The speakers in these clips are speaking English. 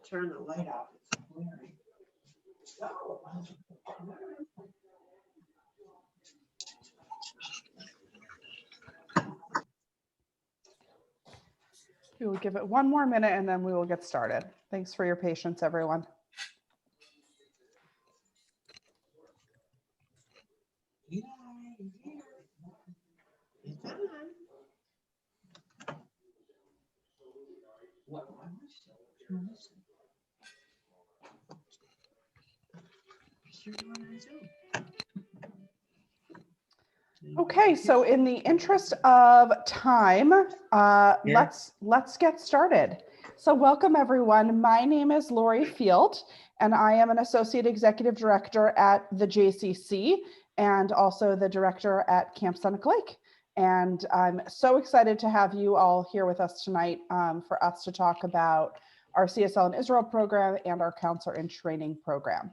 turn the light off. It's blaring. Oh. We will give it one more minute and then we will get started. Thanks for your patience, everyone. Okay, so in the interest of time, let's get started. So welcome everyone. My name is Lori Field, and I am an Associate Executive Director at the JCC and also the Director at Camp Seneca Lake. And I'm so excited to have you all here with us tonight for us to talk about our CSL and Israel program and our Counselor in Training program.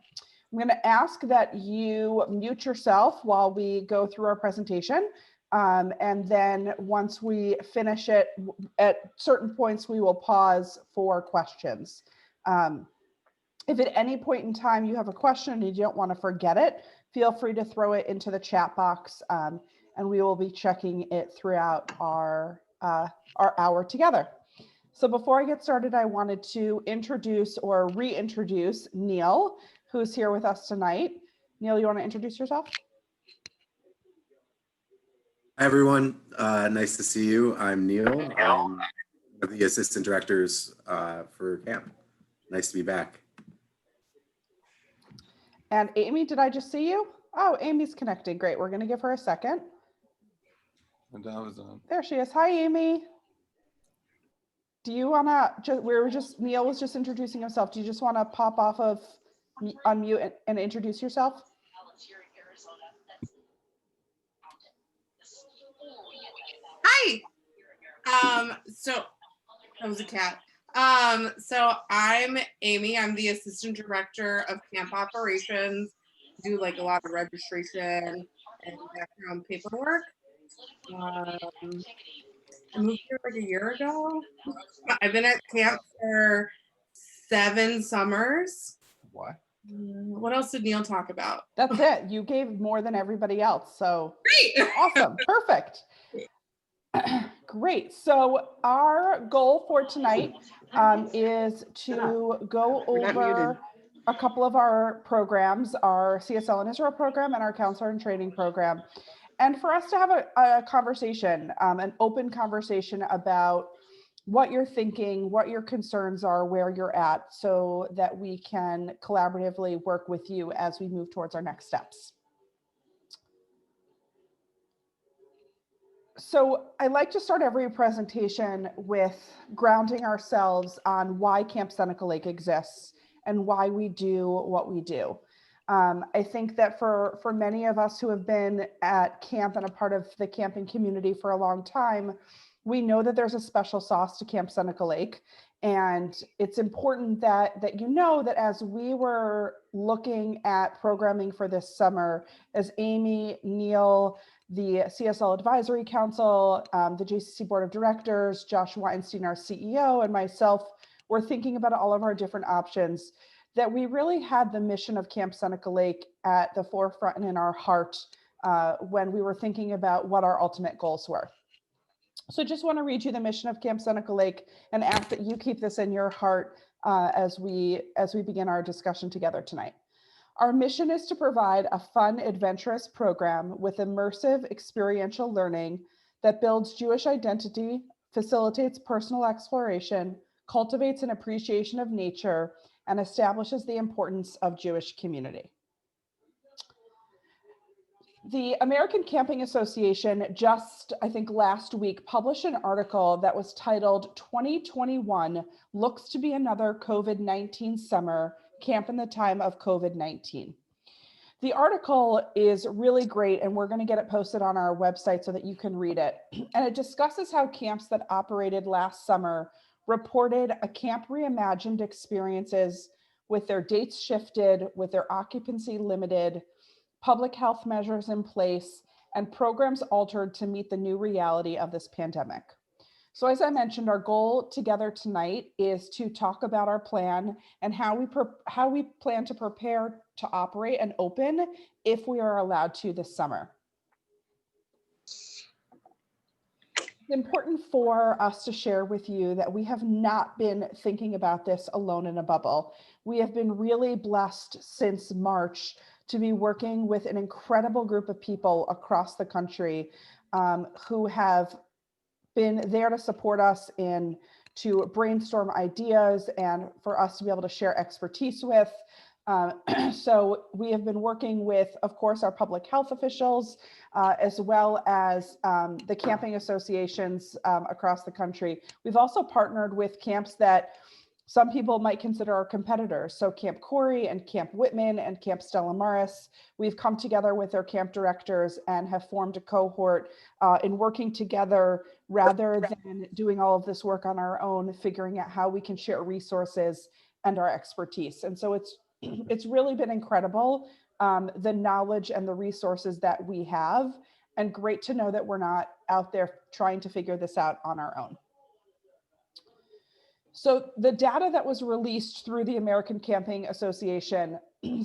I'm going to ask that you mute yourself while we go through our presentation. And then once we finish it, at certain points, we will pause for questions. If at any point in time you have a question and you don't want to forget it, feel free to throw it into the chat box, and we will be checking it throughout our hour together. So before I get started, I wanted to introduce or reintroduce Neil, who's here with us tonight. Neil, you want to introduce yourself? Hi, everyone. Nice to see you. I'm Neil. I'm one of the assistant directors for camp. Nice to be back. And Amy, did I just see you? Oh, Amy's connected. Great. We're going to give her a second. And I was on. There she is. Hi, Amy. Do you want to, Neil was just introducing himself. Do you just want to pop off of unmute and introduce yourself? Hi. So that was a cat. So I'm Amy. I'm the assistant director of camp operations. Do like a lot of registration and background paperwork. I moved here like a year ago. I've been at camp for 7 summers. What? What else did Neil talk about? That's it. You gave more than everybody else. So Great. Awesome. Perfect. Great. So our goal for tonight is to go over a couple of our programs, our CSL and Israel program and our Counselor in Training program. And for us to have a conversation, an open conversation about what you're thinking, what your concerns are, where you're at, so that we can collaboratively work with you as we move towards our next steps. So I like to start every presentation with grounding ourselves on why Camp Seneca Lake exists and why we do what we do. I think that for many of us who have been at camp and a part of the camping community for a long time, we know that there's a special sauce to Camp Seneca Lake. And it's important that you know that as we were looking at programming for this summer, as Amy, Neil, the CSL Advisory Council, the JCC Board of Directors, Josh Weinstein, our CEO, and myself were thinking about all of our different options, that we really had the mission of Camp Seneca Lake at the forefront and in our heart when we were thinking about what our ultimate goals were. So just want to read you the mission of Camp Seneca Lake and ask that you keep this in your heart as we begin our discussion together tonight. Our mission is to provide a fun, adventurous program with immersive experiential learning that builds Jewish identity, facilitates personal exploration, cultivates an appreciation of nature, and establishes the importance of Jewish community. The American Camping Association just, I think last week, published an article that was titled 2021 Looks to be Another COVID-19 Summer, Camp in the Time of COVID-19. The article is really great, and we're going to get it posted on our website so that you can read it. And it discusses how camps that operated last summer reported a camp reimagined experiences with their dates shifted, with their occupancy limited, public health measures in place, and programs altered to meet the new reality of this pandemic. So as I mentioned, our goal together tonight is to talk about our plan and how we plan to prepare to operate and open if we are allowed to this summer. It's important for us to share with you that we have not been thinking about this alone in a bubble. We have been really blessed since March to be working with an incredible group of people across the country who have been there to support us in to brainstorm ideas and for us to be able to share expertise with. So we have been working with, of course, our public health officials, as well as the camping associations across the country. We've also partnered with camps that some people might consider our competitors. So Camp Corey and Camp Whitman and Camp Stella Maris, we've come together with their camp directors and have formed a cohort in working together rather than doing all of this work on our own, figuring out how we can share resources and our expertise. And so it's really been incredible, the knowledge and the resources that we have, and great to know that we're not out there trying to figure this out on our own. So the data that was released through the American Camping Association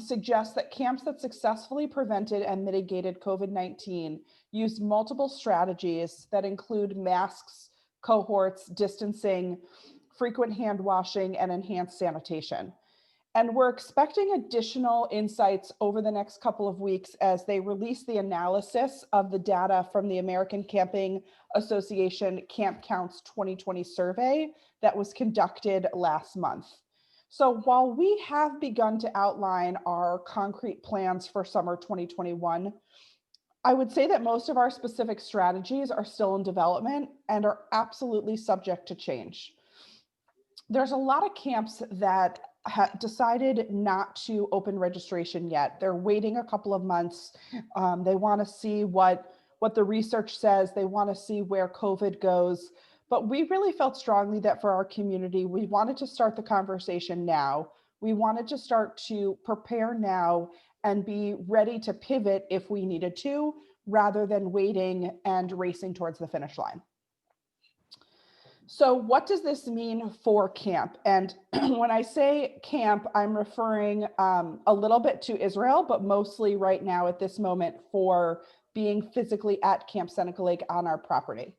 suggests that camps that successfully prevented and mitigated COVID-19 used multiple strategies that include masks, cohorts, distancing, frequent hand washing, and enhanced sanitation. And we're expecting additional insights over the next couple of weeks as they release the analysis of the data from the American Camping Association Camp Counts 2020 survey that was conducted last month. So while we have begun to outline our concrete plans for summer 2021, I would say that most of our specific strategies are still in development and are absolutely subject to change. There's a lot of camps that decided not to open registration yet. They're waiting a couple of months. They want to see what the research says. They want to see where COVID goes. But we really felt strongly that for our community, we wanted to start the conversation now. We wanted to start to prepare now and be ready to pivot if we needed to, rather than waiting and racing towards the finish line. So what does this mean for camp? And when I say camp, I'm referring a little bit to Israel, but mostly right now at this moment for being physically at Camp Seneca Lake on our property.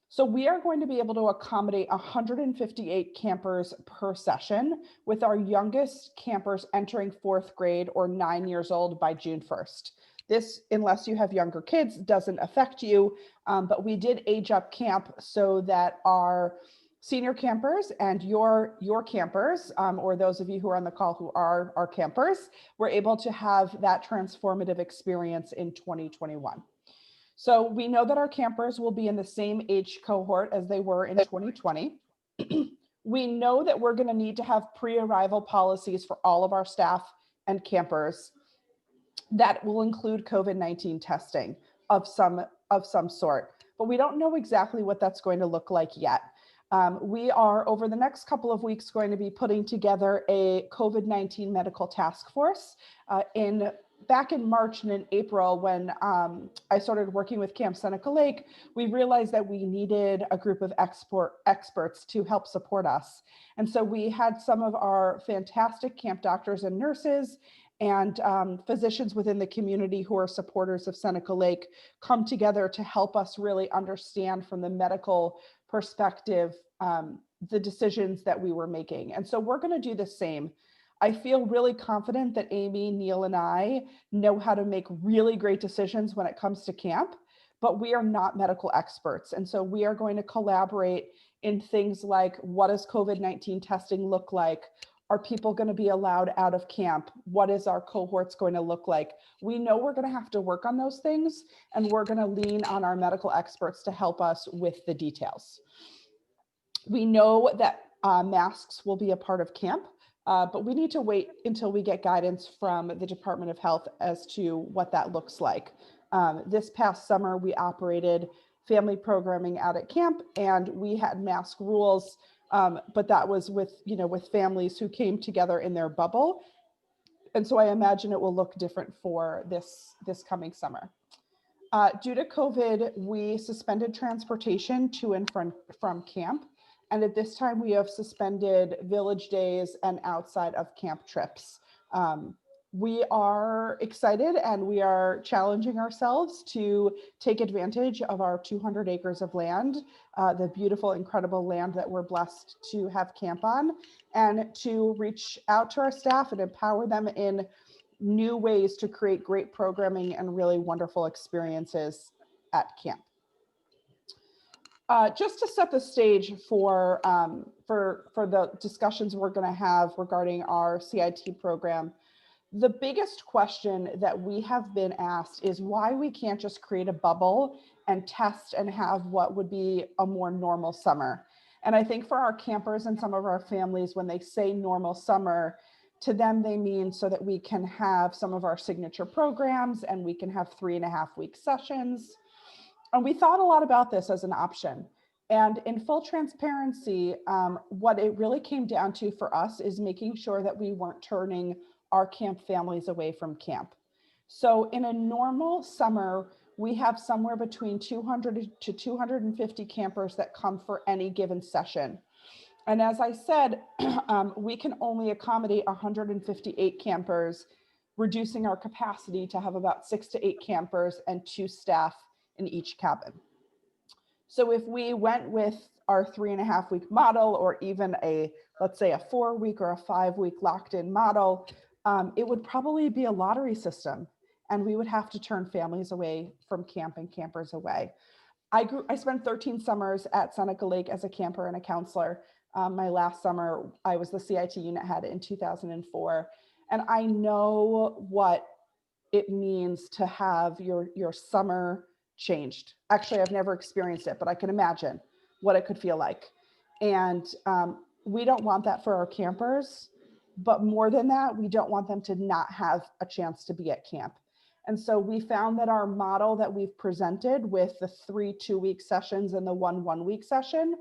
So we are going to be able to accommodate 158 campers per session, with our youngest campers entering 4th grade or 9 years old by June 1st. This, unless you have younger kids, doesn't affect you, but we did age up camp so that our senior campers and your campers, or those of you who are on the call who are our campers, were able to have that transformative experience in 2021. So we know that our campers will be in the same age cohort as they were in 2020. We know that we're going to need to have pre-arrival policies for all of our staff and campers that will include COVID-19 testing of some sort, but we don't know exactly what that's going to look like yet. We are, over the next couple of weeks, going to be putting together a COVID-19 medical task force. Back in March and in April, when I started working with Camp Seneca Lake, we realized that we needed a group of experts to help support us. And so we had some of our fantastic camp doctors and nurses and physicians within the community who are supporters of Seneca Lake come together to help us really understand from the medical perspective the decisions that we were making. And so we're going to do the same. I feel really confident that Amy, Neil, and I know how to make really great decisions when it comes to camp, but we are not medical experts. And so we are going to collaborate in things like, what does COVID-19 testing look like? Are people going to be allowed out of camp? What is our cohorts going to look like? We know we're going to have to work on those things, and we're going to lean on our medical experts to help us with the details. We know that masks will be a part of camp, but we need to wait until we get guidance from the Department of Health as to what that looks like. This past summer, we operated family programming out at camp, and we had mask rules. But that was with families who came together in their bubble. And so I imagine it will look different for this coming summer. Due to COVID, we suspended transportation to and from camp. And at this time, we have suspended village days and outside of camp trips. We are excited and we are challenging ourselves to take advantage of our 200 acres of land, the beautiful, incredible land that we're blessed to have camp on, and to reach out to our staff and empower them in new ways to create great programming and really wonderful experiences at camp. Just to set the stage for the discussions we're going to have regarding our CIT program, the biggest question that we have been asked is why we can't just create a bubble and test and have what would be a more normal summer. And I think for our campers and some of our families, when they say normal summer, to them they mean so that we can have some of our signature programs and we can have 3.5-week sessions. And we thought a lot about this as an option. And in full transparency, what it really came down to for us is making sure that we weren't turning our camp families away from camp. So in a normal summer, we have somewhere between 200 to 250 campers that come for any given session. And as I said, we can only accommodate 158 campers, reducing our capacity to have about 6 to 8 campers and 2 staff in each cabin. So if we went with our 3.5-week model, or even let's say a 4-week or a 5-week locked-in model, it would probably be a lottery system, and we would have to turn families away from camp and campers away. I spent 13 summers at Seneca Lake as a camper and a counselor. My last summer, I was the CIT unit head in 2004, and I know what it means to have your summer changed. Actually, I've never experienced it, but I can imagine what it could feel like. And we don't want that for our campers, but more than that, we don't want them to not have a chance to be at camp. And so we found that our model that we've presented with the 3 2-week sessions and the 1 1-week session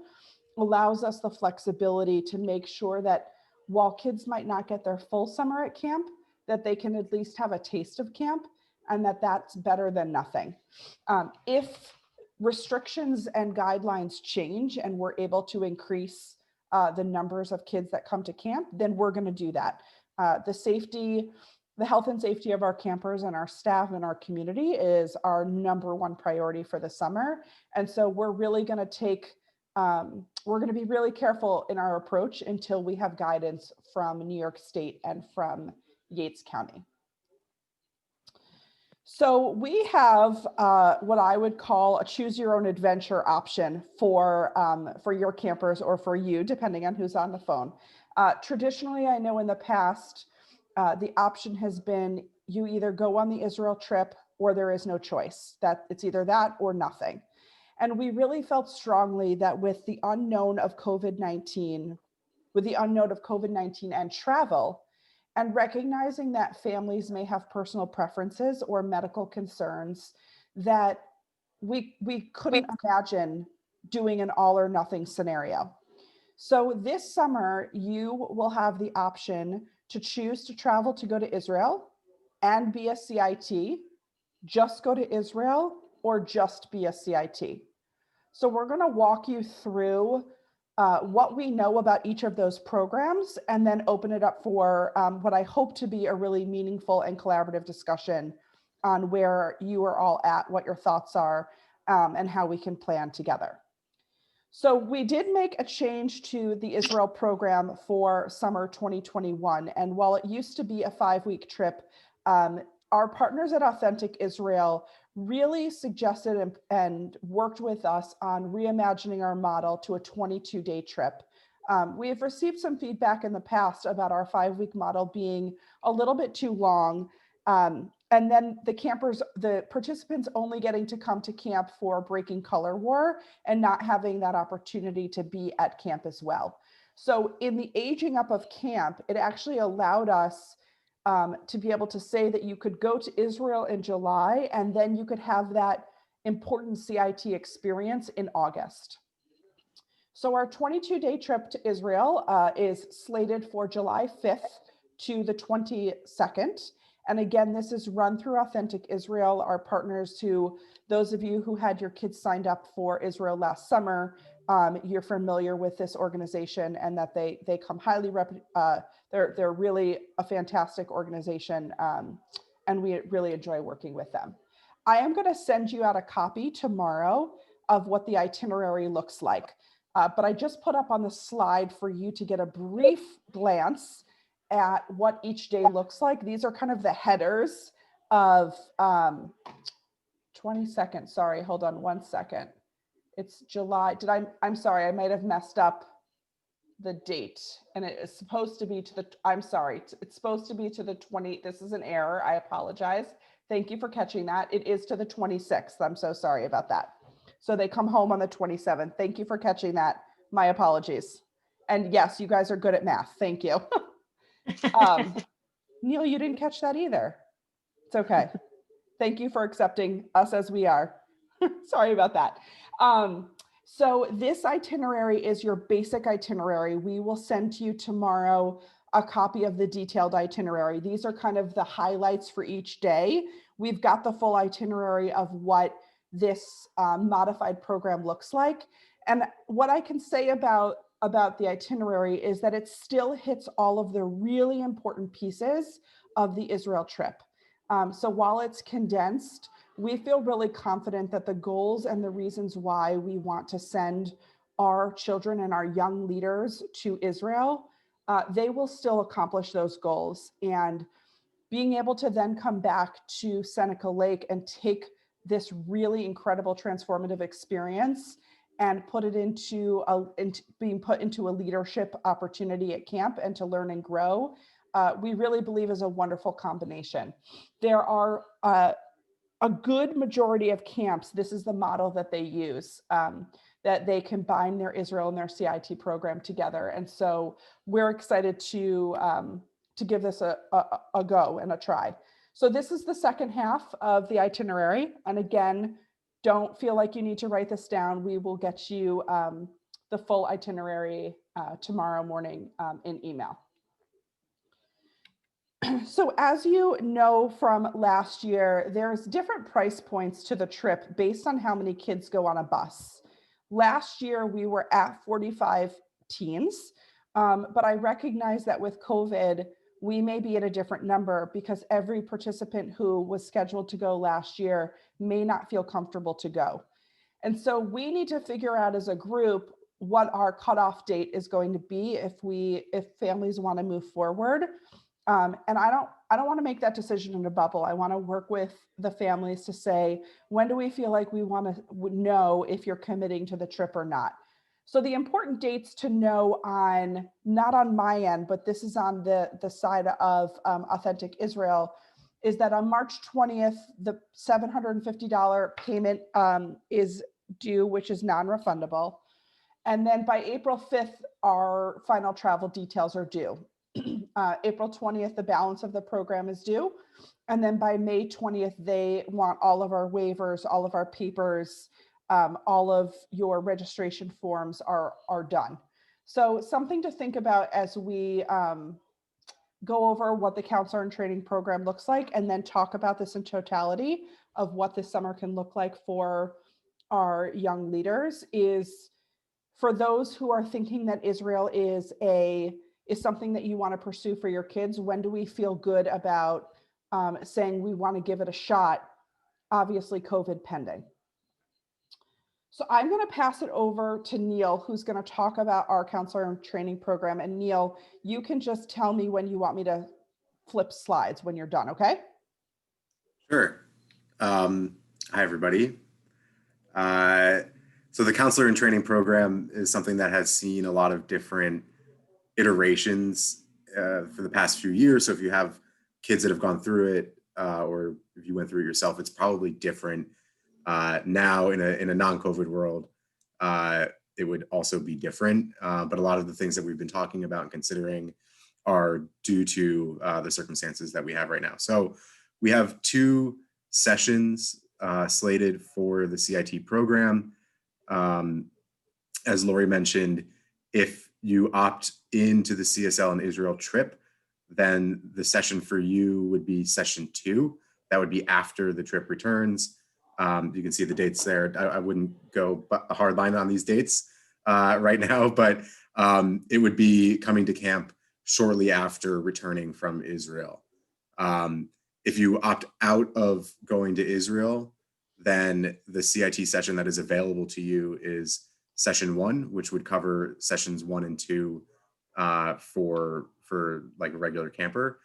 allows us the flexibility to make sure that while kids might not get their full summer at camp, that they can at least have a taste of camp, and that's better than nothing. If restrictions and guidelines change and we're able to increase the numbers of kids that come to camp, then we're going to do that. The health and safety of our campers and our staff and our community is our #1 priority for the summer. And so we're really going to we're going to be really careful in our approach until we have guidance from New York State and from Yates County. So we have what I would call a choose your own adventure option for your campers or for you, depending on who's on the phone. Traditionally, I know in the past, the option has been you either go on the Israel trip or there is no choice, that it's either that or nothing. And we really felt strongly that with the unknown of COVID-19 and travel, and recognizing that families may have personal preferences or medical concerns, that we couldn't imagine doing an all or nothing scenario. So this summer, you will have the option to choose to travel to go to Israel and be a CIT, just go to Israel, or just be a CIT. So we're going to walk you through what we know about each of those programs, and then open it up for what I hope to be a really meaningful and collaborative discussion on where you are all at, what your thoughts are, and how we can plan together. So we did make a change to the Israel program for summer 2021. And while it used to be a 5-week trip, our partners at Authentic Israel really suggested and worked with us on reimagining our model to a 22-day trip. We have received some feedback in the past about our 5-week model being a little bit too long. And then the participants only getting to come to camp for Breaking Color War and not having that opportunity to be at camp as well. So in the aging up of camp, it actually allowed us to be able to say that you could go to Israel in July, and then you could have that important CIT experience in August. So our 22-day trip to Israel is slated for July 5th to the 22nd. And again, this is run through Authentic Israel, our partners who, those of you who had your kids signed up for Israel last summer, you're familiar with this organization and that they come highly, they're really a fantastic organization, and we really enjoy working with them. I am going to send you out a copy tomorrow of what the itinerary looks like. But I just put up on the slide for you to get a brief glance at what each day looks like. These are kind of the headers of 20 seconds. Sorry, hold on 1 second. It's July. I'm sorry, I might have messed up the date, and it is supposed to be to the, I'm sorry, it's supposed to be to the 20, this is an error, I apologize. Thank you for catching that. It is to the 26th. I'm so sorry about that. So they come home on the 27th. Thank you for catching that. My apologies. And yes, you guys are good at math. Thank you. Neil, you didn't catch that either. It's okay. Thank you for accepting us as we are. Sorry about that. So this itinerary is your basic itinerary. We will send to you tomorrow a copy of the detailed itinerary. These are kind of the highlights for each day. We've got the full itinerary of what this modified program looks like. And what I can say about the itinerary is that it still hits all of the really important pieces of the Israel trip. So while it's condensed, we feel really confident that the goals and the reasons why we want to send our children and our young leaders to Israel, they will still accomplish those goals. And being able to then come back to Seneca Lake and take this really incredible transformative experience and put it into being put into a leadership opportunity at camp and to learn and grow, we really believe is a wonderful combination. There are a good majority of camps, this is the model that they use, that they combine their Israel and their CIT program together. And so we're excited to give this a go and a try. So this is the second half of the itinerary. And again, don't feel like you need to write this down. We will get you the full itinerary tomorrow morning in email. So as you know from last year, there's different price points to the trip based on how many kids go on a bus. Last year, we were at 45 teens, but I recognize that with COVID, we may be at a different number because every participant who was scheduled to go last year may not feel comfortable to go. And so we need to figure out as a group what our cutoff date is going to be if families want to move forward. And I don't want to make that decision in a bubble. I want to work with the families to say, when do we feel like we want to know if you're committing to the trip or not? So the important dates to know on, not on my end, but this is on the side of Authentic Israel, is that on March 20th, the $750 payment is due, which is non-refundable. And then by April 5th, our final travel details are due. April 20th, the balance of the program is due. And then by May 20th, they want all of our waivers, all of our papers, all of your registration forms are done. So something to think about as we go over what the counselor and training program looks like, and then talk about this in totality of what this summer can look like for our young leaders, is for those who are thinking that Israel is something that you want to pursue for your kids. When do we feel good about saying we want to give it a shot? Obviously, COVID pending. So I'm going to pass it over to Neil, who's going to talk about our counselor and training program. And Neil, you can just tell me when you want me to flip slides when you're done, okay? Sure. Hi, everybody. So the counselor and training program is something that has seen a lot of different iterations for the past few years. So if you have kids that have gone through it, or if you went through it yourself, it's probably different now in a non-COVID world. It would also be different, but a lot of the things that we've been talking about and considering are due to the circumstances that we have right now. So we have 2 sessions slated for the CIT program. As Lori mentioned, if you opt into the CSL and Israel trip, then the session for you would be session 2. That would be after the trip returns. You can see the dates there. I wouldn't go a hard line on these dates right now, but it would be coming to camp shortly after returning from Israel. If you opt out of going to Israel, then the CIT session that is available to you is session 1, which would cover sessions 1 and 2 for like a regular camper.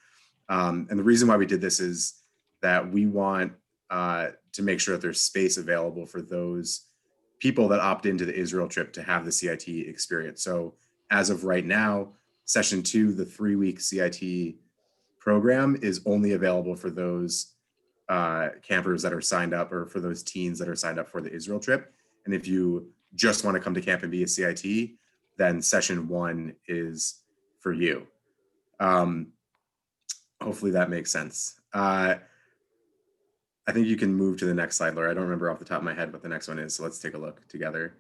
And the reason why we did this is that we want to make sure that there's space available for those people that opt into the Israel trip to have the CIT experience. So as of right now, session 2, the 3-week CIT program, is only available for those campers that are signed up, or for those teens that are signed up for the Israel trip. And if you just want to come to camp and be a CIT, then session 1 is for you. Hopefully that makes sense. I think you can move to the next slide, Laura. I don't remember off the top of my head what the next one is, so let's take a look together.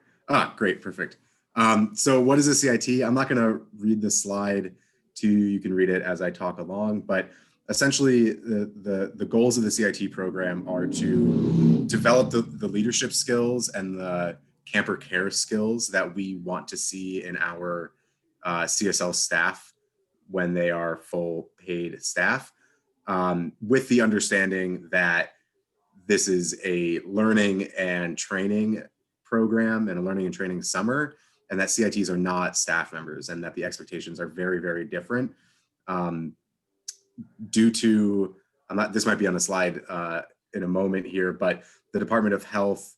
Great, perfect. So what is a CIT? I'm not going to read the slide to you. You can read it as I talk along, but essentially the goals of the CIT program are to develop the leadership skills and the camper care skills that we want to see in our CSL staff when they are full paid staff, with the understanding that this is a learning and training program and a learning and training summer, and that CITs are not staff members, and that the expectations are very, very different. Due to, this might be on the slide in a moment here, but the Department of Health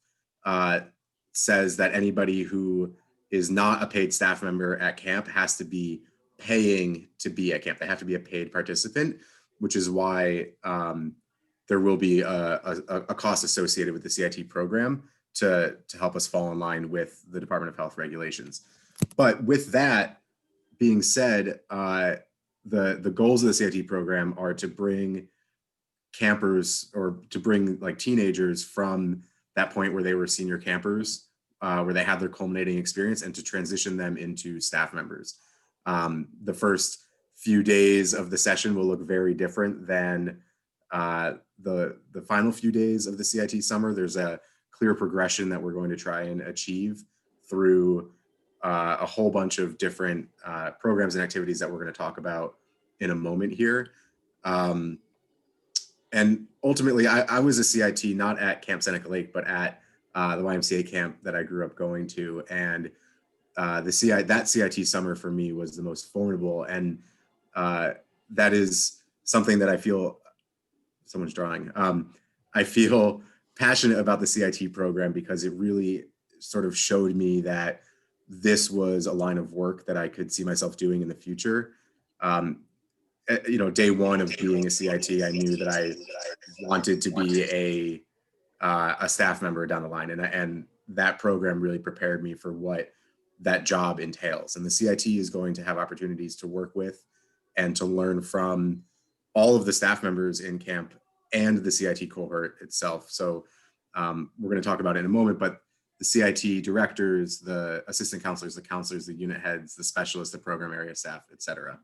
says that anybody who is not a paid staff member at camp has to be paying to be at camp. They have to be a paid participant, which is why there will be a cost associated with the CIT program to help us fall in line with the Department of Health regulations. But with that being said, the goals of the CIT program are to bring campers, or to bring like teenagers from that point where they were senior campers, where they had their culminating experience, and to transition them into staff members. The first few days of the session will look very different than the final few days of the CIT summer. There's a clear progression that we're going to try and achieve through a whole bunch of different programs and activities that we're going to talk about in a moment here. And ultimately, I was a CIT not at Camp Seneca Lake, but at the YMCA camp that I grew up going to. And that CIT summer for me was the most formidable. And that is something that I feel, someone's drawing. I feel passionate about the CIT program because it really sort of showed me that this was a line of work that I could see myself doing in the future. Day one of being a CIT, I knew that I wanted to be a staff member down the line, and that program really prepared me for what that job entails. And the CIT is going to have opportunities to work with and to learn from all of the staff members in camp and the CIT cohort itself. So we're going to talk about it in a moment, but the CIT directors, the assistant counselors, the unit heads, the specialists, the program area staff, et cetera.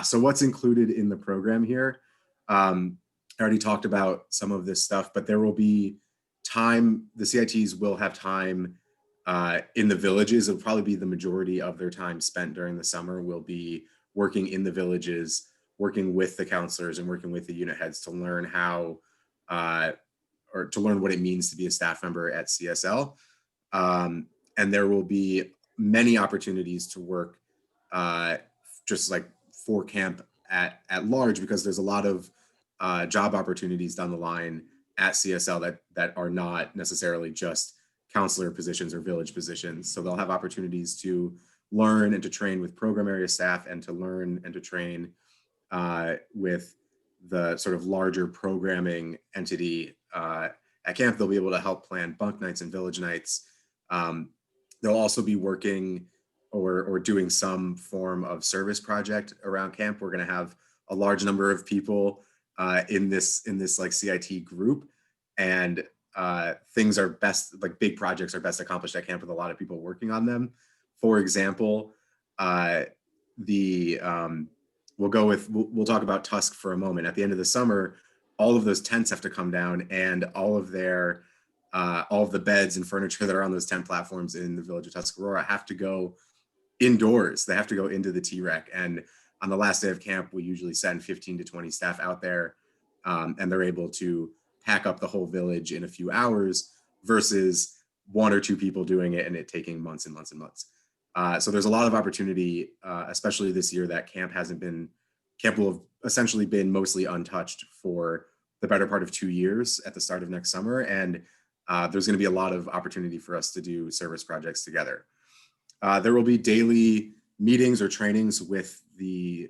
So what's included in the program here? I already talked about some of this stuff, but there will be time, the CITs will have time in the villages. It'll probably be the majority of their time spent during the summer will be working in the villages, working with the counselors and working with the unit heads to learn how, or to learn what it means to be a staff member at CSL. And there will be many opportunities to work just like for camp at large, because there's a lot of job opportunities down the line at CSL that are not necessarily just counselor positions or village positions. So they'll have opportunities to learn and to train with program area staff, and to learn and to train with the sort of larger programming entity at camp. They'll be able to help plan bunk nights and village nights. They'll also be working or doing some form of service project around camp. We're going to have a large number of people in this like CIT group, and things are best, like big projects are best accomplished at camp with a lot of people working on them. For example, the we'll talk about Tusk for a moment. At the end of the summer, all of those tents have to come down, and all of the beds and furniture that are on those tent platforms in the village of Tuscarora have to go indoors. They have to go into the T-Rec. And on the last day of camp, we usually send 15 to 20 staff out there, and they're able to pack up the whole village in a few hours versus one or two people doing it and it taking months and months and months. So there's a lot of opportunity, especially this year, that camp will have essentially been mostly untouched for the better part of 2 years at the start of next summer. And there's going to be a lot of opportunity for us to do service projects together. There will be daily meetings or trainings with the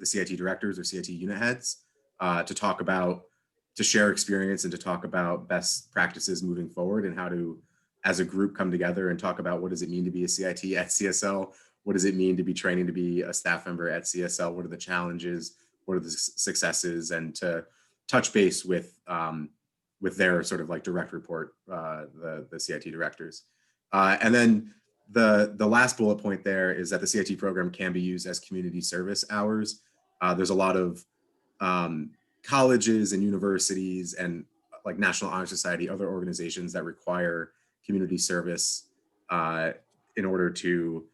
CIT directors or CIT unit heads to share experience and to talk about best practices moving forward and how to, as a group, come together and talk about what does it mean to be a CIT at CSL? What does it mean to be training to be a staff member at CSL? What are the challenges? What are the successes? And to touch base with their sort of like direct report, the CIT directors. And then the last bullet point there is that the CIT program can be used as community service hours. There's a lot of colleges and universities and like National Honor Society, other organizations that require community service in order to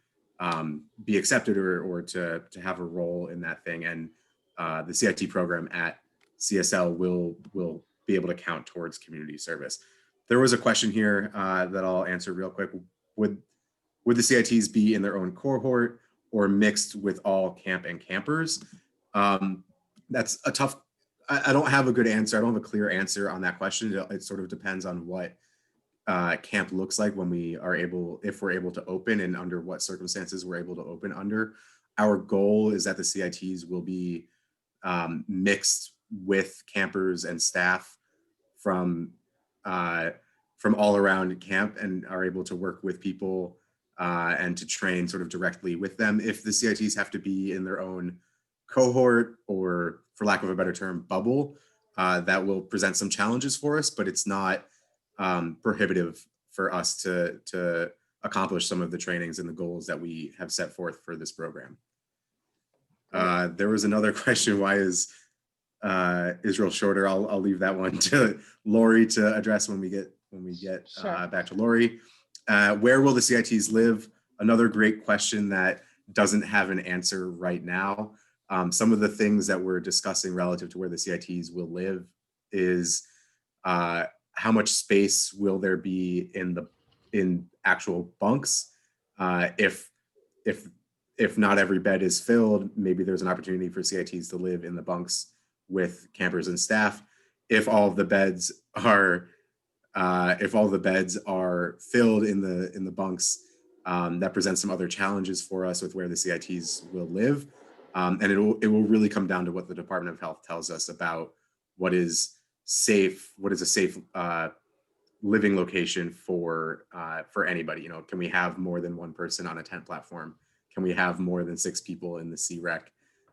be accepted or to have a role in that thing. And the CIT program at CSL will be able to count towards community service. There was a question here that I'll answer real quick. Would the CITs be in their own cohort or mixed with all camp and campers? That's a tough, I don't have a good answer. I don't have a clear answer on that question. It sort of depends on what camp looks like when if we're able to open and under what circumstances we're able to open under. Our goal is that the CITs will be mixed with campers and staff from all around camp and are able to work with people and to train sort of directly with them. If the CITs have to be in their own cohort or, for lack of a better term, bubble, that will present some challenges for us, but it's not prohibitive for us to accomplish some of the trainings and the goals that we have set forth for this program. There was another question, why is Israel shorter? I'll leave that one to Lori to address when we get Sure. Back to Lori. Where will the CITs live? Another great question that doesn't have an answer right now. Some of the things that we're discussing relative to where the CITs will live is how much space will there be in actual bunks? If not every bed is filled, maybe there's an opportunity for CITs to live in the bunks with campers and staff. If all of the beds are filled in the bunks, that presents some other challenges for us with where the CITs will live. And it will really come down to what the Department of Health tells us about what is a safe living location for anybody. You know, can we have more than one person on a tent platform? Can we have more than 6 people in the C-Rec?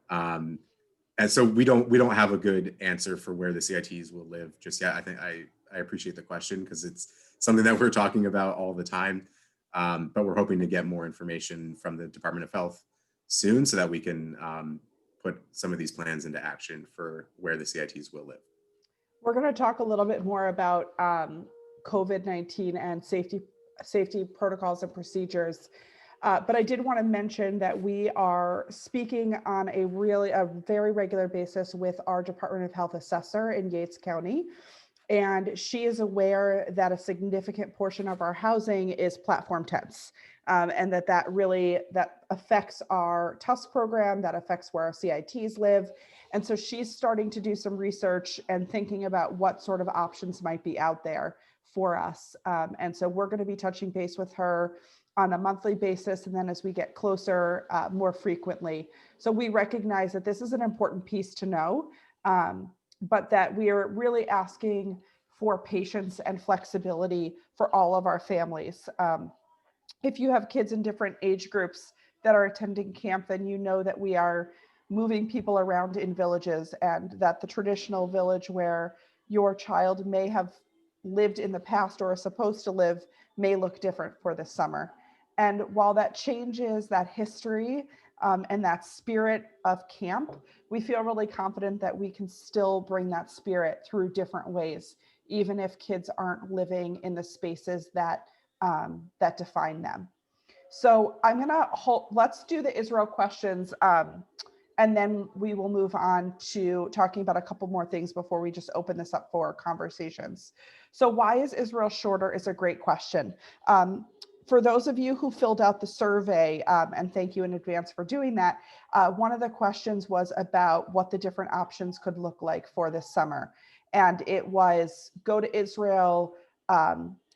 And so we don't have a good answer for where the CITs will live just yet. I think I appreciate the question because it's something that we're talking about all the time. But we're hoping to get more information from the Department of Health soon so that we can put some of these plans into action for where the CITs will live. We're going to talk a little bit more about COVID-19 and safety protocols and procedures. But I did want to mention that we are speaking on a very regular basis with our Department of Health assessor in Yates County. And she is aware that a significant portion of our housing is platform tents. And that affects our Tusk program, that affects where our CITs live. And so she's starting to do some research and thinking about what sort of options might be out there for us. And so we're going to be touching base with her on a monthly basis, and then as we get closer, more frequently. So we recognize that this is an important piece to know, but that we are really asking for patience and flexibility for all of our families. If you have kids in different age groups that are attending camp, then you know that we are moving people around in villages, and that the traditional village where your child may have lived in the past or is supposed to live may look different for this summer. And while that changes that history, and that spirit of camp, we feel really confident that we can still bring that spirit through different ways, even if kids aren't living in the spaces that that define them. So I'm gonna let's do the Israel questions, and then we will move on to talking about a couple more things before we just open this up for conversations. So why is Israel shorter is a great question. For those of you who filled out the survey, and thank you in advance for doing that, one of the questions was about what the different options could look like for this summer. And it was go to Israel,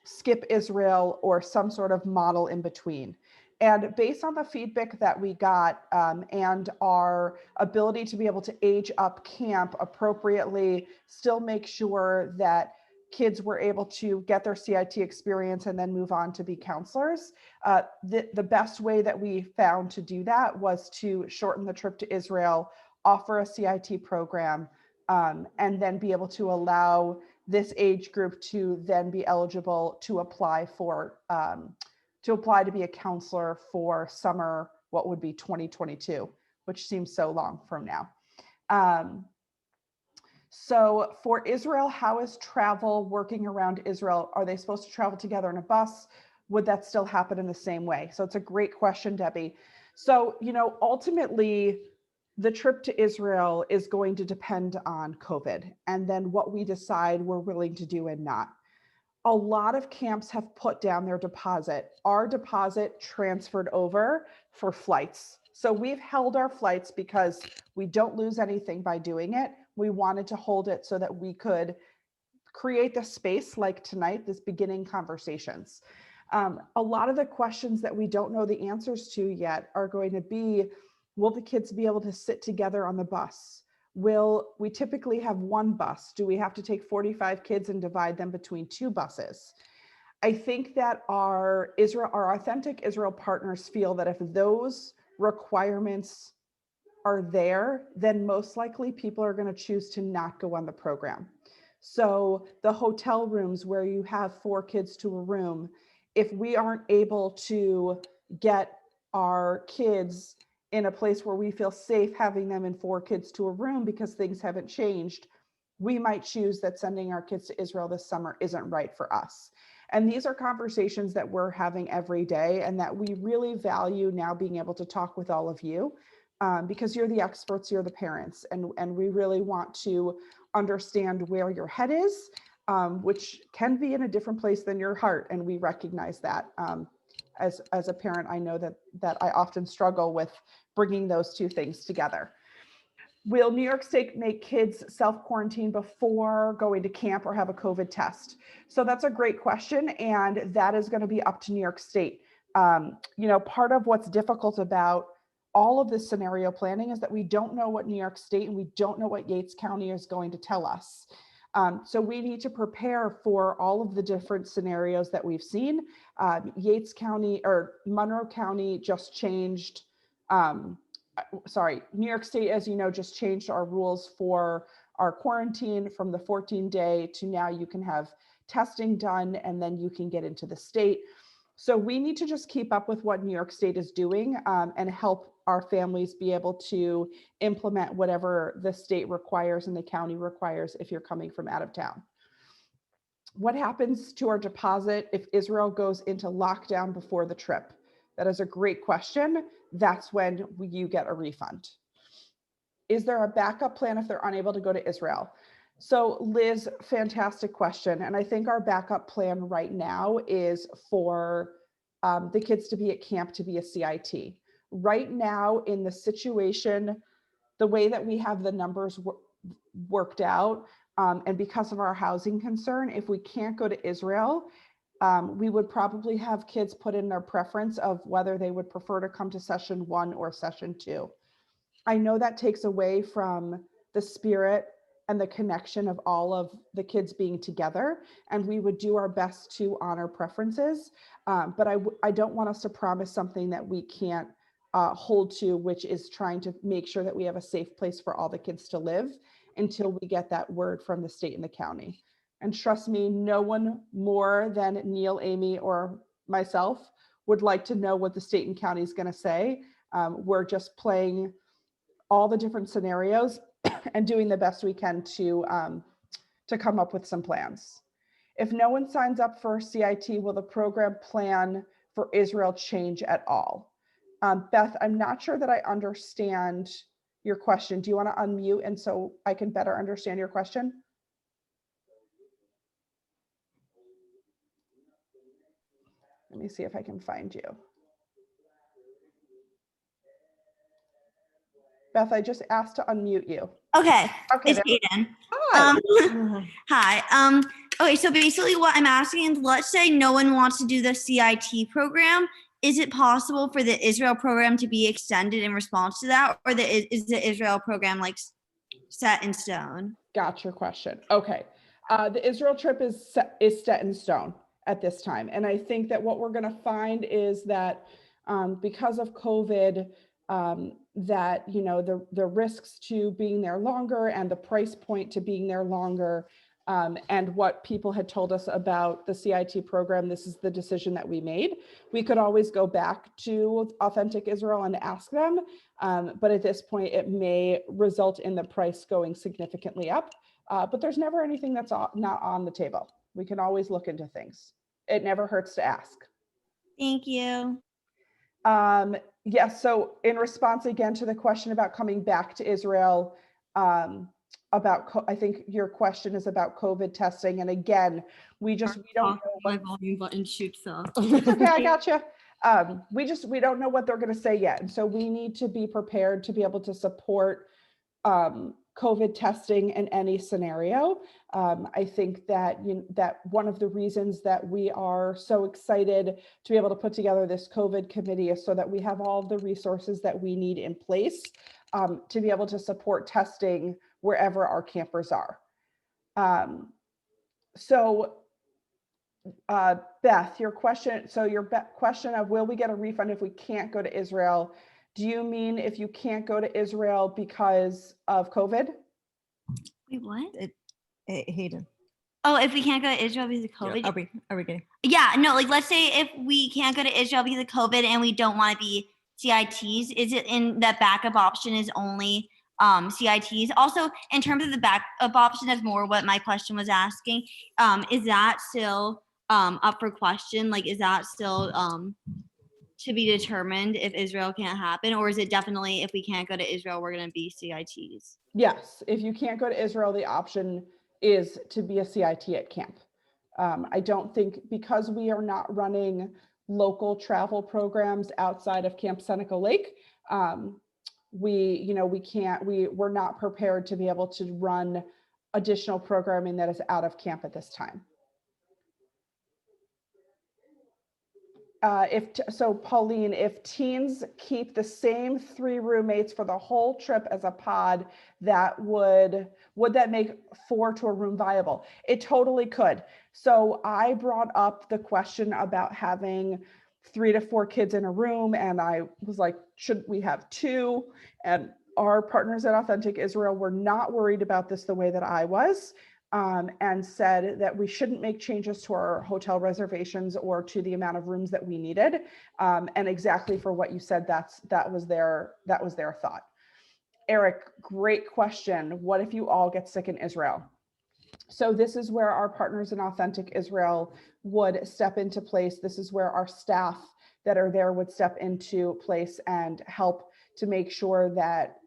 skip Israel, or some sort of model in between. And based on the feedback that we got, and our ability to be able to age up camp appropriately, still make sure that kids were able to get their CIT experience and then move on to be counselors. The best way that we found to do that was to shorten the trip to Israel, offer a CIT program, and then be able to allow this age group to then be eligible to apply for to be a counselor for summer, what would be 2022, which seems so long from now. So for Israel, how is travel working around Israel? Are they supposed to travel together in a bus? Would that still happen in the same way? So it's a great question, Debbie. So, ultimately, the trip to Israel is going to depend on COVID and then what we decide we're willing to do and not. A lot of camps have put down their deposit. Our deposit transferred over for flights. So we've held our flights because we don't lose anything by doing it. We wanted to hold it so that we could create the space like tonight, this beginning conversations. A lot of the questions that we don't know the answers to yet are going to be, will the kids be able to sit together on the bus? Will we typically have one bus? Do we have to take 45 kids and divide them between two buses? I think that our authentic Israel partners feel that if those requirements are there, then most likely people are going to choose to not go on the program. So the hotel rooms where you have 4 kids to a room, if we aren't able to get our kids in a place where we feel safe having them in 4 kids to a room because things haven't changed, we might choose that sending our kids to Israel this summer isn't right for us. And these are conversations that we're having every day and that we really value now being able to talk with all of you, because you're the experts, you're the parents, and we really want to understand where your head is, which can be in a different place than your heart, and we recognize that. As a parent, I know that I often struggle with bringing those two things together. Will New York State make kids self-quarantine before going to camp or have a COVID test? So that's a great question, and that is going to be up to New York State. Part of what's difficult about all of this scenario planning is that we don't know what New York State and we don't know what Yates County is going to tell us. So we need to prepare for all of the different scenarios that we've seen. Yates County or Monroe County just changed, New York State, as you know, just changed our rules for our quarantine from the 14-day to now you can have testing done and then you can get into the state. So we need to just keep up with what New York State is doing, and help our families be able to implement whatever the state requires and the county requires if you're coming from out of town. What happens to our deposit if Israel goes into lockdown before the trip? That is a great question. That's when you get a refund. Is there a backup plan if they're unable to go to Israel? So Liz, fantastic question. And I think our backup plan right now is for the kids to be at camp to be a CIT. Right now in the situation, the way that we have the numbers worked out, and because of our housing concern, if we can't go to Israel, we would probably have kids put in their preference of whether they would prefer to come to session 1 or session 2. I know that takes away from the spirit and the connection of all of the kids being together, and we would do our best to honor preferences. But I don't want us to promise something that we can't hold to, which is trying to make sure that we have a safe place for all the kids to live until we get that word from the state and the county. And trust me, no one more than Neil, Amy, or myself would like to know what the state and county is going to say. We're just playing all the different scenarios and doing the best we can to come up with some plans. If no one signs up for CIT, will the program plan for Israel change at all? Beth, I'm not sure that I understand your question. Do you want to unmute and so I can better understand your question? Let me see if I can find you. Beth, I just asked to unmute you. Okay, Okay. it's Hayden. Hi. Hi. Okay, so basically what I'm asking is, let's say no one wants to do the CIT program. Is it possible for the Israel program to be extended in response to that? Or is the Israel program like set in stone? Got your question. Okay. The Israel trip is set in stone at this time. And I think that what we're going to find is that because of COVID, that, you know, the risks to being there longer and the price point to being there longer, and what people had told us about the CIT program, this is the decision that we made. We could always go back to Authentic Israel and ask them, but at this point, it may result in the price going significantly up. But there's never anything that's not on the table. We can always look into things. It never hurts to ask. Thank you. Yes, so in response again to the question about coming back to Israel, I think your question is about COVID testing. And again, we don't know. My volume button shoots off. It's okay, I gotcha. We don't know what they're going to say yet. And so we need to be prepared to be able to support COVID testing in any scenario. I think that that one of the reasons that we are so excited to be able to put together this COVID committee is so that we have all the resources that we need in place to be able to support testing wherever our campers are. Beth, your question, question of will we get a refund if we can't go to Israel? Do you mean if you can't go to Israel because of COVID? Wait, what? Hayden. Oh, if we can't go to Israel because of COVID? Yeah. Are we getting? Yeah, no, like let's say if we can't go to Israel because of COVID and we don't want to be CITs, is it in that backup option is only CITs? Also, in terms of the backup option, that's more what my question was asking. Is that still up for question? Like, is that still to be determined if Israel can't happen? Or is it definitely if we can't go to Israel, we're going to be CITs? Yes, if you can't go to Israel, the option is to be a CIT at camp. I don't think, because we are not running local travel programs outside of Camp Seneca Lake, we're not prepared to be able to run additional programming that is out of camp at this time. Pauline, if teens keep the same 3 roommates for the whole trip as a pod, would that make 4 to a room viable? It totally could. So I brought up the question about having 3 to 4 kids in a room, and I was like, should we have 2? And our partners at Authentic Israel were not worried about this the way that I was. And said that we shouldn't make changes to our hotel reservations or to the amount of rooms that we needed. And exactly for what you said, that was their thought. Eric, great question. What if you all get sick in Israel? So this is where our partners in Authentic Israel would step into place. This is where our staff that are there would step into place and help to make sure that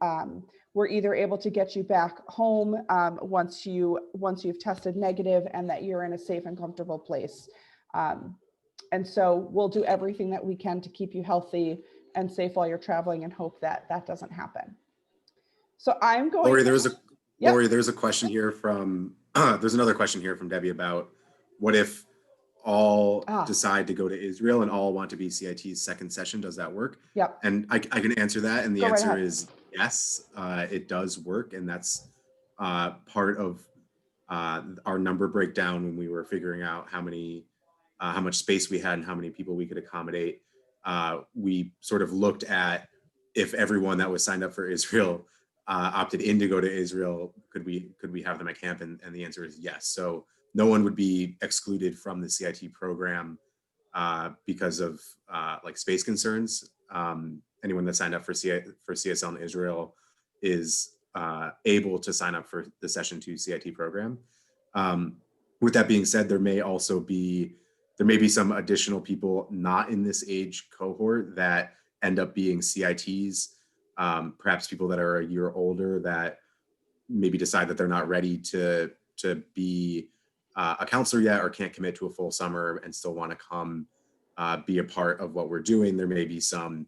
we're either able to get you back home once you've tested negative and that you're in a safe and comfortable place. And so we'll do everything that we can to keep you healthy and safe while you're traveling and hope that that doesn't happen. So I'm going. Lori, there's a question here from, there's another question here from Debbie about what if all decide to go to Israel and all want to be CIT's second session, does that work? Yep. And I can answer that. And the Go right answer ahead. is yes, it does work. And that's part of our number breakdown when we were figuring out how much space we had and how many people we could accommodate. We sort of looked at if everyone that was signed up for Israel opted in to go to Israel, could we have them at camp? And the answer is yes. So no one would be excluded from the CIT program because of like space concerns. anyone that signed up for CSL in Israel is able to sign up for the Session 2 CIT program. With that being said, there may be some additional people not in this age cohort that end up being CITs, perhaps people that are a year older that maybe decide that they're not ready to be a counselor yet, or can't commit to a full summer and still want to come be a part of what we're doing. There may be some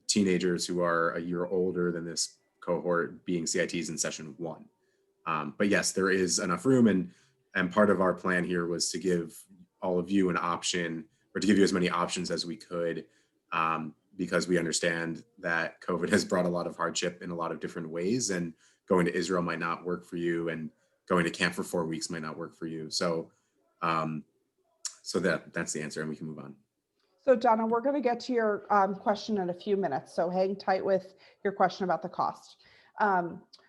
teenagers who are a year older than this cohort being CITs in Session 1. But yes, there is enough room, and part of our plan here was to give all of you an option, or to give you as many options as we could, because we understand that COVID has brought a lot of hardship in a lot of different ways, and going to Israel might not work for you, and going to camp for 4 weeks might not work for you. So that's the answer, and we can move on. So Donna, we're going to get to your question in a few minutes. So hang tight with your question about the cost.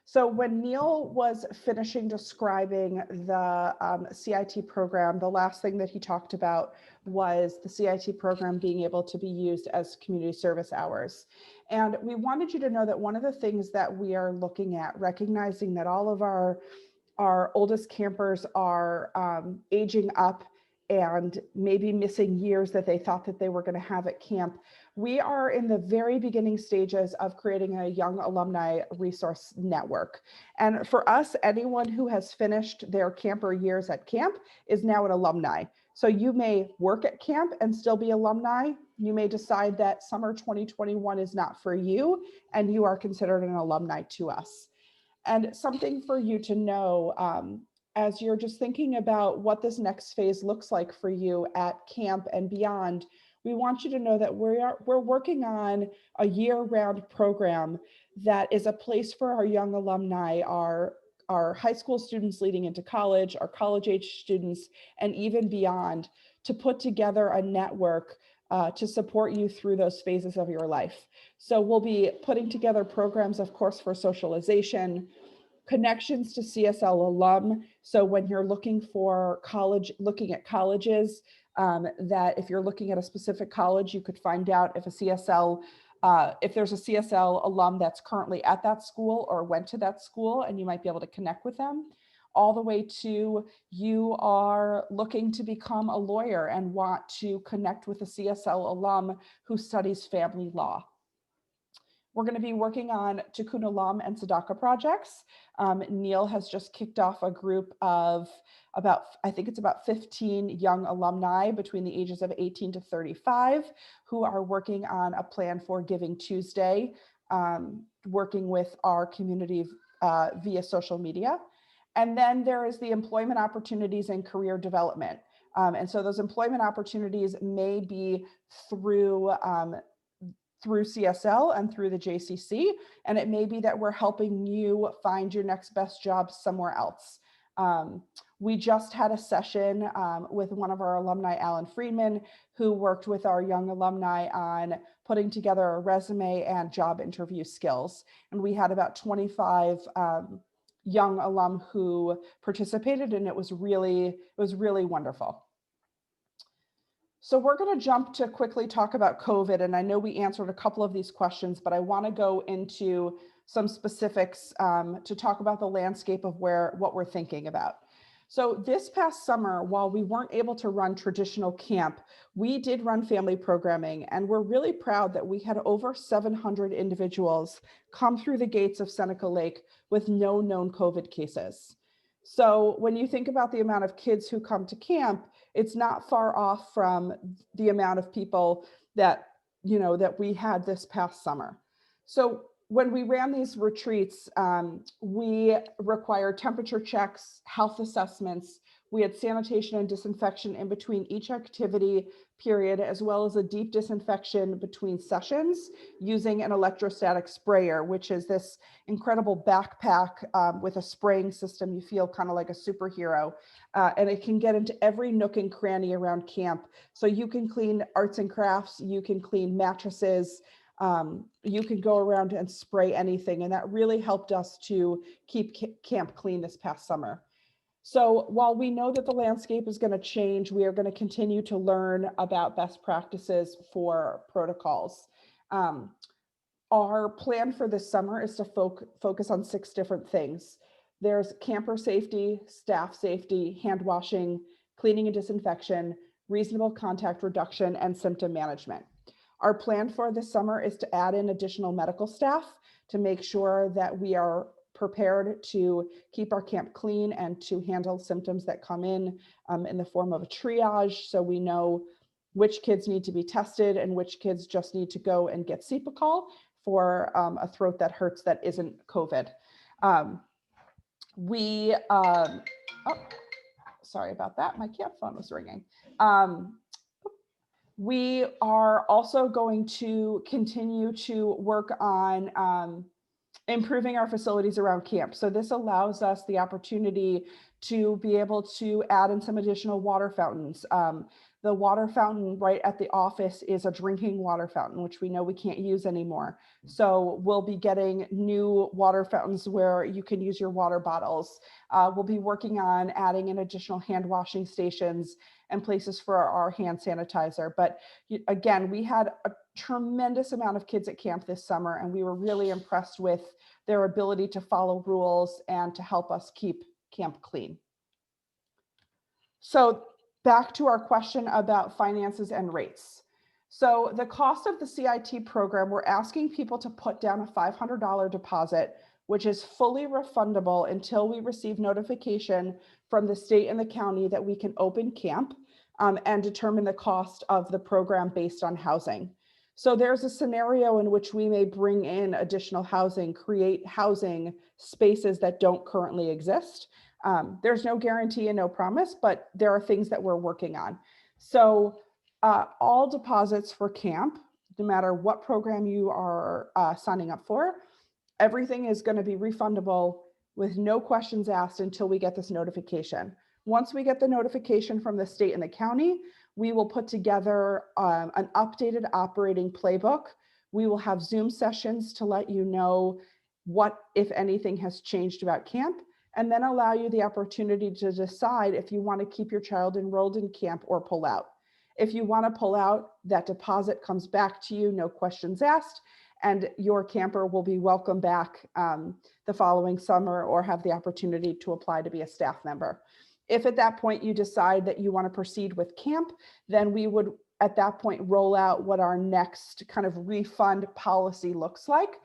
So when Neil was finishing describing the CIT program, the last thing that he talked about was the CIT program being able to be used as community service hours. And we wanted you to know that one of the things that we are looking at, recognizing that all of our oldest campers are aging up and maybe missing years that they thought that they were going to have at camp. We are in the very beginning stages of creating a young alumni resource network. And for us, anyone who has finished their camper years at camp is now an alumni. So you may work at camp and still be alumni. You may decide that summer 2021 is not for you, and you are considered an alumni to us. And something for you to know, as you're just thinking about what this next phase looks like for you at camp and beyond, we want you to know that we're working on a year-round program that is a place for our young alumni, our high school students leading into college, our college-age students, and even beyond, to put together a network to support you through those phases of your life. So we'll be putting together programs, of course, for socialization, connections to CSL alum. So when you're looking for looking at colleges, that if you're looking at a specific college, you could find out if there's a CSL alum that's currently at that school or went to that school, and you might be able to connect with them, all the way to you are looking to become a lawyer and want to connect with a CSL alum who studies family law. We're going to be working on Tikkun Olam and Tzedakah projects. Neil has just kicked off a group of about 15 young alumni between the ages of 18 to 35 who are working on a plan for Giving Tuesday, working with our community via social media. And then there is the employment opportunities and career development. And so those employment opportunities may be through CSL and through the JCC, and it may be that we're helping you find your next best job somewhere else. We just had a session with one of our alumni, Alan Friedman, who worked with our young alumni on putting together a resume and job interview skills. And we had about 25 young alum who participated, and it was really wonderful. So we're going to jump to quickly talk about COVID. And I know we answered a couple of these questions, but I want to go into some specifics to talk about the landscape of what we're thinking about. So this past summer, while we weren't able to run traditional camp, we did run family programming, and we're really proud that we had over 700 individuals come through the gates of Seneca Lake with no known COVID cases. So when you think about the amount of kids who come to camp, it's not far off from the amount of people that we had this past summer. So when we ran these retreats, we required temperature checks, health assessments. We had sanitation and disinfection in between each activity period, as well as a deep disinfection between sessions using an electrostatic sprayer, which is this incredible backpack with a spraying system. You feel kind of like a superhero, and it can get into every nook and cranny around camp. So you can clean arts and crafts, you can clean mattresses, you can go around and spray anything. And that really helped us to keep camp clean this past summer. So while we know that the landscape is going to change, we are going to continue to learn about best practices for protocols. Our plan for this summer is to focus on 6 different things. There's camper safety, staff safety, hand washing, cleaning and disinfection, reasonable contact reduction, and symptom management. Our plan for this summer is to add in additional medical staff to make sure that we are prepared to keep our camp clean and to handle symptoms that come in the form of a triage, so we know which kids need to be tested and which kids just need to go and get Cepacol for a throat that hurts that isn't COVID. Sorry about that. My camp phone was ringing. We are also going to continue to work on improving our facilities around camp. So this allows us the opportunity to be able to add in some additional water fountains. The water fountain right at the office is a drinking water fountain, which we know we can't use anymore. So we'll be getting new water fountains where you can use your water bottles. We'll be working on adding in additional hand washing stations and places for our hand sanitizer. But again, we had a tremendous amount of kids at camp this summer, and we were really impressed with their ability to follow rules and to help us keep camp clean. So back to our question about finances and rates. So the cost of the CIT program, we're asking people to put down a $500 deposit, which is fully refundable until we receive notification from the state and the county that we can open camp and determine the cost of the program based on housing. So there's a scenario in which we may bring in additional housing, create housing spaces that don't currently exist. There's no guarantee and no promise, but there are things that we're working on. So all deposits for camp, no matter what program you are signing up for, everything is going to be refundable with no questions asked until we get this notification. Once we get the notification from the state and the county, we will put together an updated operating playbook. We will have Zoom sessions to let you know what, if anything, has changed about camp, and then allow you the opportunity to decide if you want to keep your child enrolled in camp or pull out. If you want to pull out, that deposit comes back to you, no questions asked, and your camper will be welcome back the following summer or have the opportunity to apply to be a staff member. If at that point you decide that you want to proceed with camp, then we would at that point roll out what our next kind of refund policy looks like.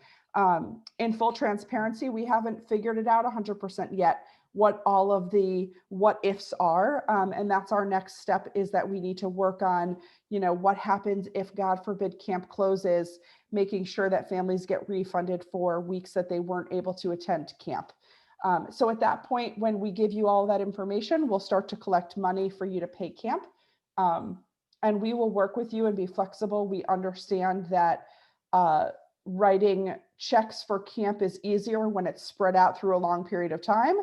In full transparency, we haven't figured it out 100% yet what all of the what ifs are. And that's our next step, is that we need to work on, what happens if, God forbid, camp closes, making sure that families get refunded for weeks that they weren't able to attend camp. So at that point, when we give you all that information, we'll start to collect money for you to pay camp. And we will work with you and be flexible. We understand that writing checks for camp is easier when it's spread out through a long period of time,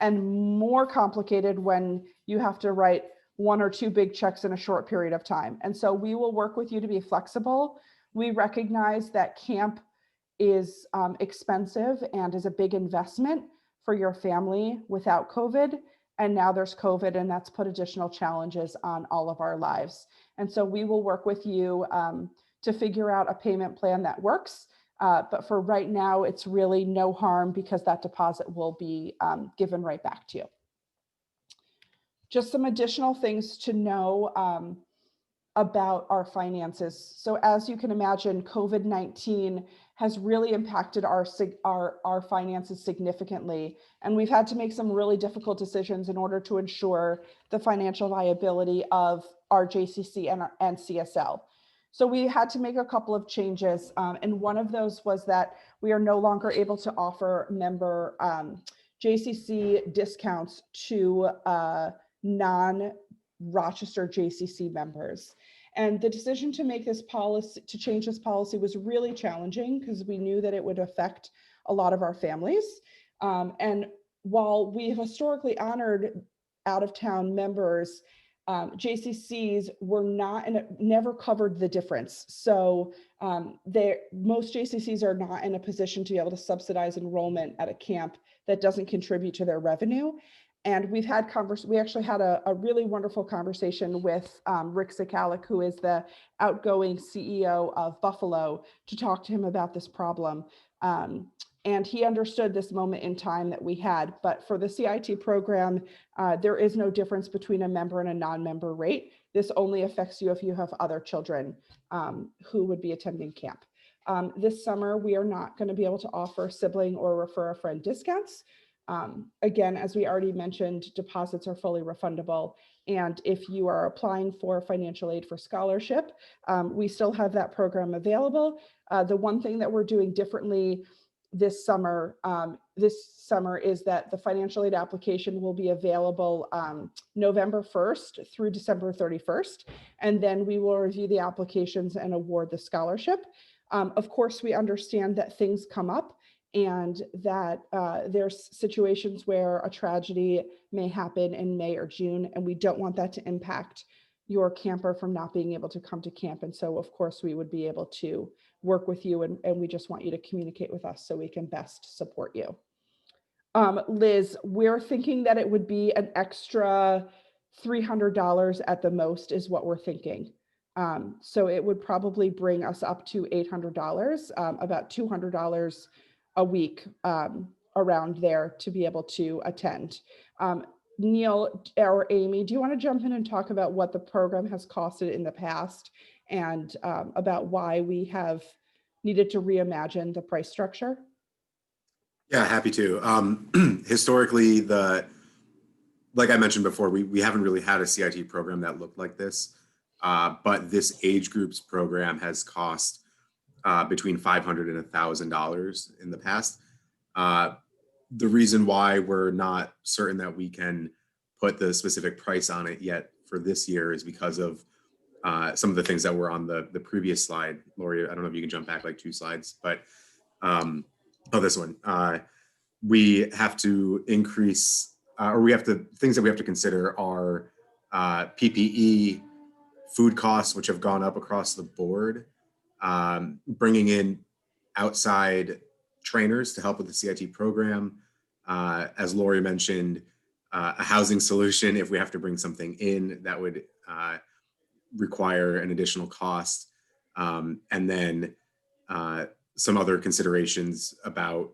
and more complicated when you have to write 1 or 2 big checks in a short period of time. And so we will work with you to be flexible. We recognize that camp is expensive and is a big investment for your family without COVID. And now there's COVID, and that's put additional challenges on all of our lives. And so we will work with you to figure out a payment plan that works. But for right now, it's really no harm, because that deposit will be given right back to you. Just some additional things to know about our finances. So as you can imagine, COVID-19 has really impacted our finances significantly. And we've had to make some really difficult decisions in order to ensure the financial viability of our JCC and CSL. So we had to make a couple of changes. And one of those was that we are no longer able to offer member JCC discounts to non-Rochester JCC members. And the decision to make this policy, to change this policy, was really challenging, because we knew that it would affect a lot of our families. And while we have historically honored out-of-town members, JCCs were never covered the difference. So most JCCs are not in a position to be able to subsidize enrollment at a camp that doesn't contribute to their revenue. And we actually had a really wonderful conversation with Rick Zakalik, who is the outgoing CEO of Buffalo, to talk to him about this problem. And he understood this moment in time that we had. But for the CIT program, there is no difference between a member and a non-member rate. This only affects you if you have other children who would be attending camp. This summer, we are not going to be able to offer sibling or refer a friend discounts. Again, as we already mentioned, deposits are fully refundable. And if you are applying for financial aid for scholarship, we still have that program available. The one thing that we're doing differently this summer is that the financial aid application will be available November 1st through December 31st. And then we will review the applications and award the scholarship. Of course, we understand that things come up and that there's situations where a tragedy may happen in May or June, and we don't want that to impact your camper from not being able to come to camp. And so, of course, we would be able to work with you, and we just want you to communicate with us so we can best support you. Liz, we're thinking that it would be an extra $300 at the most is what we're thinking. So it would probably bring us up to $800, about $200 a week around there to be able to attend. Neil or Amy, do you want to jump in and talk about what the program has costed in the past and about why we have needed to reimagine the price structure? Yeah, happy to. Historically, like I mentioned before, we haven't really had a CIT program that looked like this, but this age groups program has cost between $500 and $1,000 in the past. The reason why we're not certain that we can put the specific price on it yet for this year is because of some of the things that were on the previous slide. Lori, I don't know if you can jump back like 2 slides, but this one. We have to increase, things that we have to consider are PPE, food costs, which have gone up across the board, bringing in outside trainers to help with the CIT program. As Lori mentioned, a housing solution, if we have to bring something in, that would require an additional cost. And then some other considerations about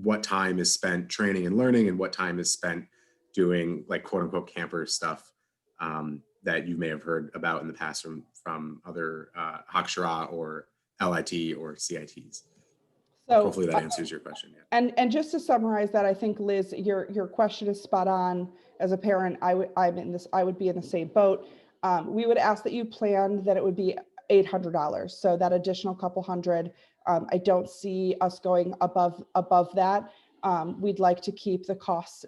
what time is spent training and learning and what time is spent doing like quote unquote camper stuff that you may have heard about in the past from other Hakshara or LIT or CITs. So hopefully that answers your question. Yeah. And just to summarize that, I think Liz, your question is spot on. As a parent, I would be in the same boat. We would ask that you plan that it would be $800. So that additional couple hundred, I don't see us going above that. We'd like to keep the costs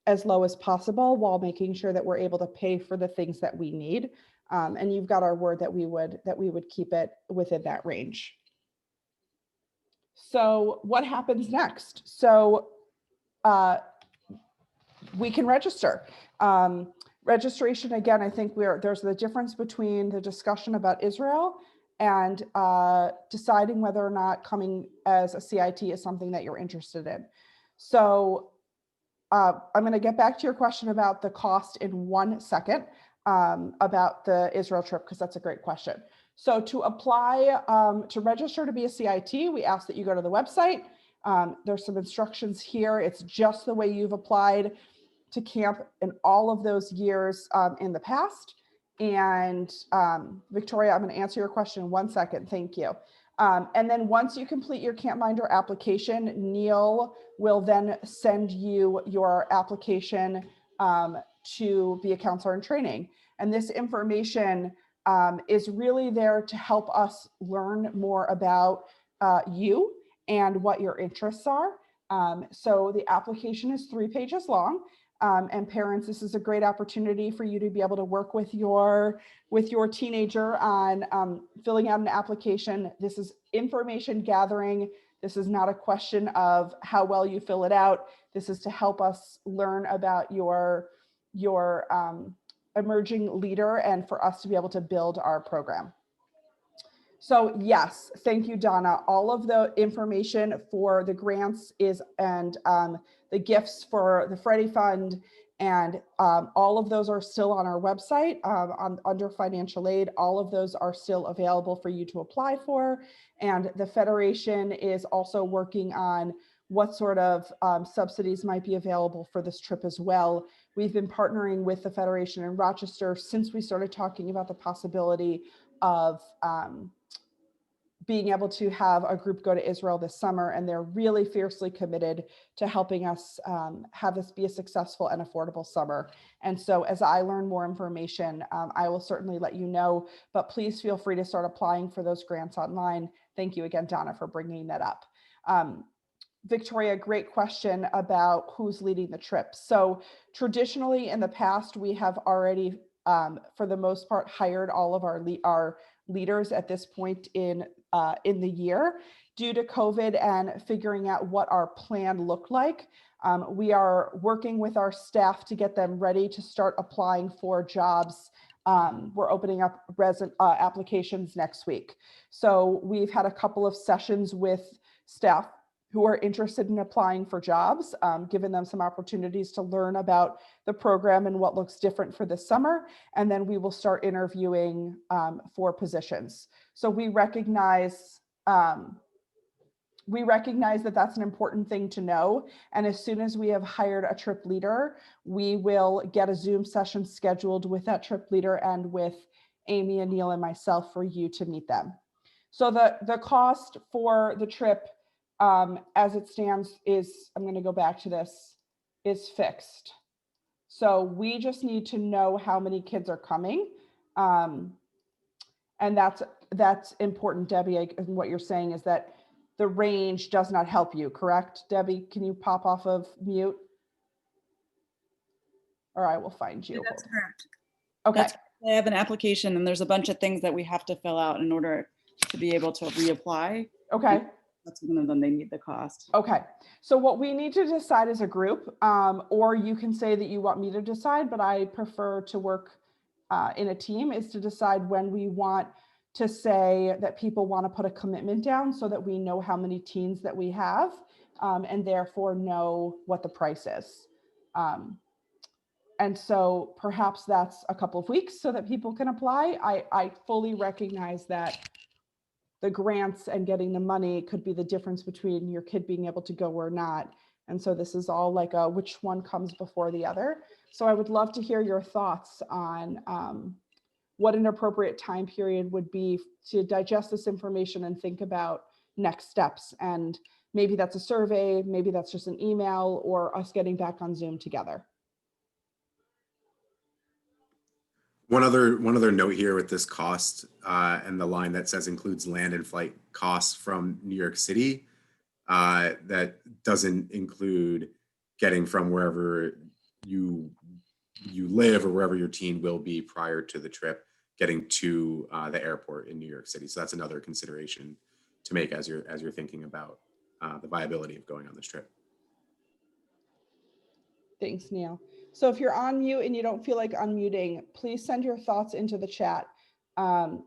as low as possible while making sure that we're able to pay for the things that we need. And you've got our word that we would keep it within that range. So what happens next? So we can register. Registration, again, I think there's the difference between the discussion about Israel and deciding whether or not coming as a CIT is something that you're interested in. So I'm going to get back to your question about the cost in 1 second about the Israel trip, because that's a great question. So to apply, to register to be a CIT, we ask that you go to the website. There's some instructions here. It's just the way you've applied to camp in all of those years in the past. And Victoria, I'm going to answer your question in 1 second. Thank you. And then once you complete your CampMinder application, Neil will then send you your application to be a counselor in training. And this information is really there to help us learn more about you and what your interests are. So the application is 3 pages long. And parents, this is a great opportunity for you to be able to work with your teenager on filling out an application. This is information gathering. This is not a question of how well you fill it out. This is to help us learn about your emerging leader and for us to be able to build our program. So yes, thank you, Donna. All of the information for the grants and the gifts for the Freddie Fund and all of those are still on our website under financial aid. All of those are still available for you to apply for. And the Federation is also working on what sort of subsidies might be available for this trip as well. We've been partnering with the Federation in Rochester since we started talking about the possibility of being able to have a group go to Israel this summer, and they're really fiercely committed to helping us have this be a successful and affordable summer. And so as I learn more information, I will certainly let you know, but please feel free to start applying for those grants online. Thank you again, Donna, for bringing that up. Victoria, great question about who's leading the trip. So traditionally in the past, we have already, for the most part, hired all of our leaders at this point in the year. Due to COVID and figuring out what our plan looked like, we are working with our staff to get them ready to start applying for jobs. We're opening up applications next week. So we've had a couple of sessions with staff who are interested in applying for jobs, giving them some opportunities to learn about the program and what looks different for this summer. And then we will start interviewing for positions. So we recognize that that's an important thing to know. And as soon as we have hired a trip leader, we will get a Zoom session scheduled with that trip leader and with Amy and Neil and myself for you to meet them. So the cost for the trip as it stands is, I'm going to go back to this, is fixed. So we just need to know how many kids are coming. And that's important, Debbie. What you're saying is that the range does not help you, correct? Debbie, can you pop off of mute? Or I will find you. That's correct. Okay. I have an application and there's a bunch of things that we have to fill out in order to be able to reapply. Okay. That's one of them, they need the cost. Okay, so what we need to decide as a group, or you can say that you want me to decide, but I prefer to work in a team, is to decide when we want to say that people want to put a commitment down so that we know how many teens that we have and therefore know what the price is. And so perhaps that's a couple of weeks so that people can apply. I fully recognize that the grants and getting the money could be the difference between your kid being able to go or not. And so this is all like a which one comes before the other. So I would love to hear your thoughts on what an appropriate time period would be to digest this information and think about next steps. And maybe that's a survey, maybe that's just an email, or us getting back on Zoom together. One other note here with this cost and the line that says includes land and flight costs from New York City, that doesn't include getting from wherever you live or wherever your teen will be prior to the trip, getting to the airport in New York City. So that's another consideration to make as you're thinking about the viability of going on this trip. Thanks, Neil. So if you're on mute and you don't feel like unmuting, please send your thoughts into the chat.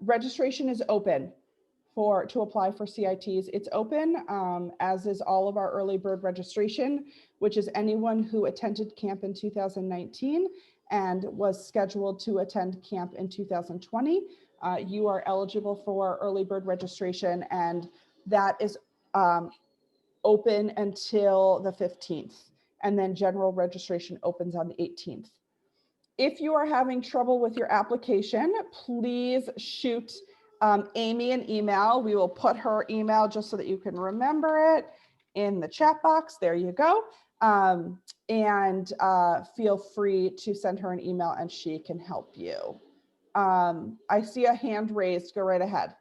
Registration is open to apply for CITs. It's open, as is all of our early bird registration, which is anyone who attended camp in 2019 and was scheduled to attend camp in 2020. You are eligible for early bird registration, and that is open until the 15th. And then general registration opens on the 18th. If you are having trouble with your application, please shoot Amy an email. We will put her email just so that you can remember it in the chat box. There you go. And feel free to send her an email and she can help you. I see a hand raised. Go right ahead.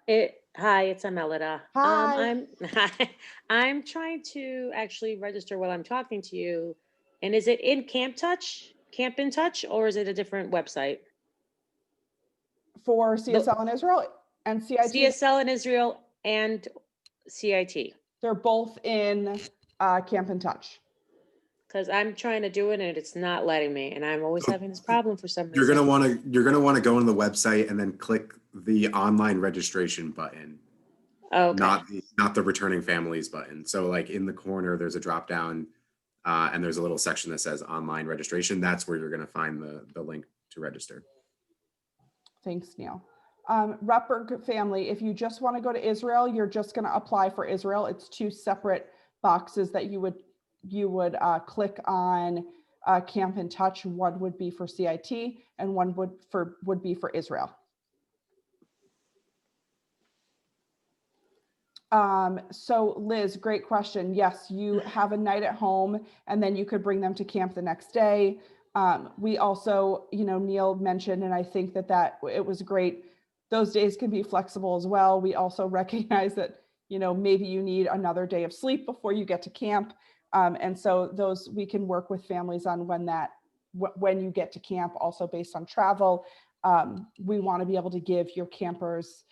Hi, it's Amelida. Hi. I'm trying to actually register while I'm talking to you. And is it in Camp in Touch, or is it a different website? For CSL in Israel and CIT? CSL in Israel and CIT. They're both in Camp in Touch. Because I'm trying to do it and it's not letting me, and I'm always having this problem for some reason. You're gonna want to go on the website and then click the online registration button Oh, okay. not the returning families button. So like in the corner, there's a drop down and there's a little section that says online registration. That's where you're going to find the link to register. Thanks, Neil. Rutberg family, if you just want to go to Israel, you're just going to apply for Israel. It's 2 separate boxes that you would click on Camp in Touch. One would be for CIT and one would be for Israel. So Liz, great question. Yes, you have a night at home and then you could bring them to camp the next day. We also, Neil mentioned, and I think that it was great. Those days can be flexible as well. We also recognize that, maybe you need another day of sleep before you get to camp. And so we can work with families on when you get to camp, also based on travel. We want to be able to give your campers,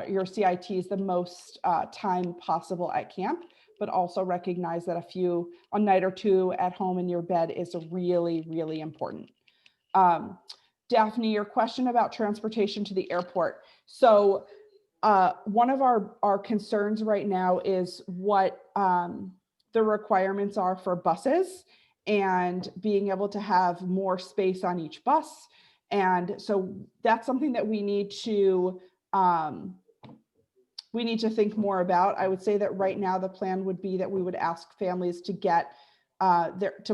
your CITs, the most time possible at camp, but also recognize that a night or 2 at home in your bed is really, really important. Daphne, your question about transportation to the airport. So one of our concerns right now is what the requirements are for buses and being able to have more space on each bus. And so that's something that we need to think more about. I would say that right now the plan would be that we would ask families to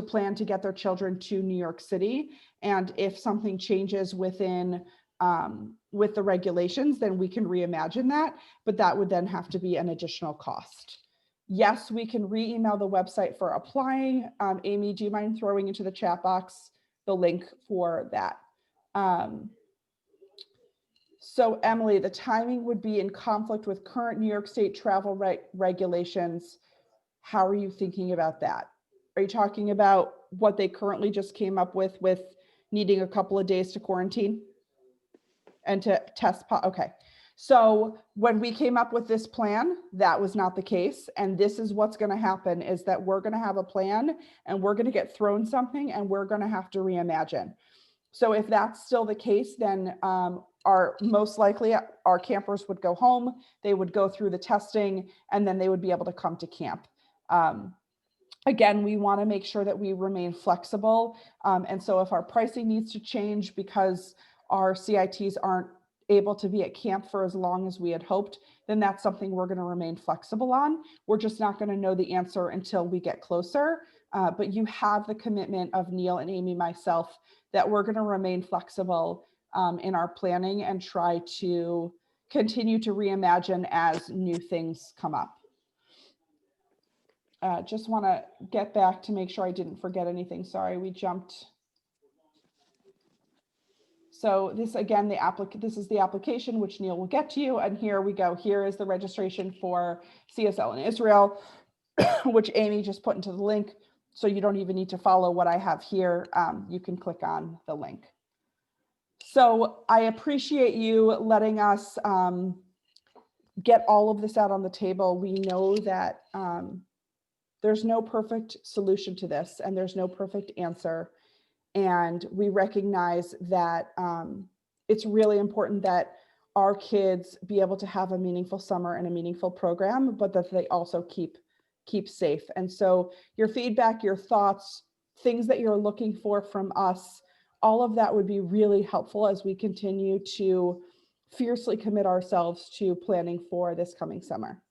plan to get their children to New York City. And if something changes with the regulations, then we can reimagine that, but that would then have to be an additional cost. Yes, we can re-email the website for applying. Amy, do you mind throwing into the chat box the link for that? So Emily, the timing would be in conflict with current New York State travel regulations. How are you thinking about that? Are you talking about what they currently just came up with needing a couple of days to quarantine and to test? Okay. So when we came up with this plan, that was not the case. And this is what's going to happen is that we're going to have a plan and we're going to get thrown something and we're going to have to reimagine. So if that's still the case, then most likely our campers would go home, they would go through the testing, and then they would be able to come to camp. Again, we want to make sure that we remain flexible. And so if our pricing needs to change because our CITs aren't able to be at camp for as long as we had hoped, then that's something we're going to remain flexible on. We're just not going to know the answer until we get closer. But you have the commitment of Neil and Amy, myself, that we're going to remain flexible in our planning and try to continue to reimagine as new things come up. Just want to get back to make sure I didn't forget anything. Sorry, we jumped. So this, again, this is the application, which Neil will get to you. And here we go. Here is the registration for CSL in Israel, which Amy just put into the link. So you don't even need to follow what I have here. You can click on the link. So I appreciate you letting us get all of this out on the table. We know that there's no perfect solution to this and there's no perfect answer. And we recognize that it's really important that our kids be able to have a meaningful summer and a meaningful program, but that they also keep safe. And so your feedback, your thoughts, things that you're looking for from us, all of that would be really helpful as we continue to fiercely commit ourselves to planning for this coming summer.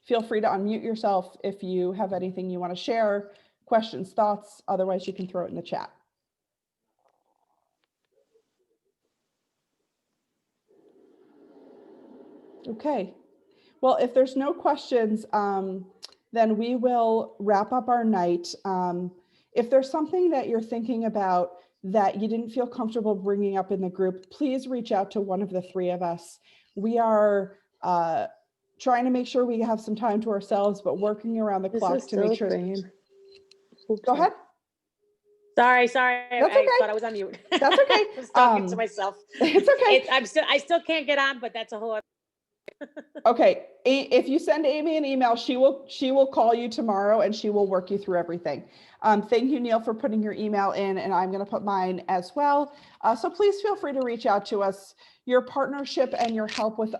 Feel free to unmute yourself if you have anything you want to share, questions, thoughts. Otherwise, you can throw it in the chat. Okay. Well, if there's no questions, then we will wrap up our night. If there's something that you're thinking about that you didn't feel comfortable bringing up in the group, please reach out to one of the 3 of us. We are trying to make sure we have some time to ourselves, but working around the clock to make sure. Go ahead. Sorry. That's I okay. thought I was on mute. That's okay. I was talking to myself. It's okay. I still can't get on, but that's a whole Okay, if you send Amy an email, she will call you tomorrow and she will work you through everything. Thank you, Neil, for putting your email in, and I'm going to put mine as well. So please feel free to reach out to us. Your partnership and your help with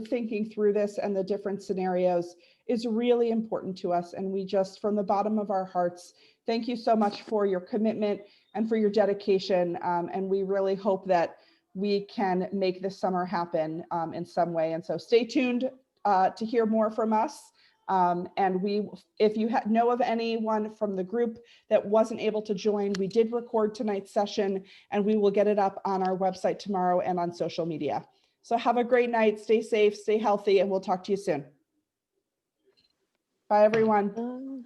thinking through this and the different scenarios is really important to us. And we just, from the bottom of our hearts, thank you so much for your commitment and for your dedication. And we really hope that we can make this summer happen in some way. And so stay tuned to hear more from us. And if you know of anyone from the group that wasn't able to join, we did record tonight's session and we will get it up on our website tomorrow and on social media. So have a great night, stay safe, stay healthy, and we'll talk to you soon. Bye, everyone.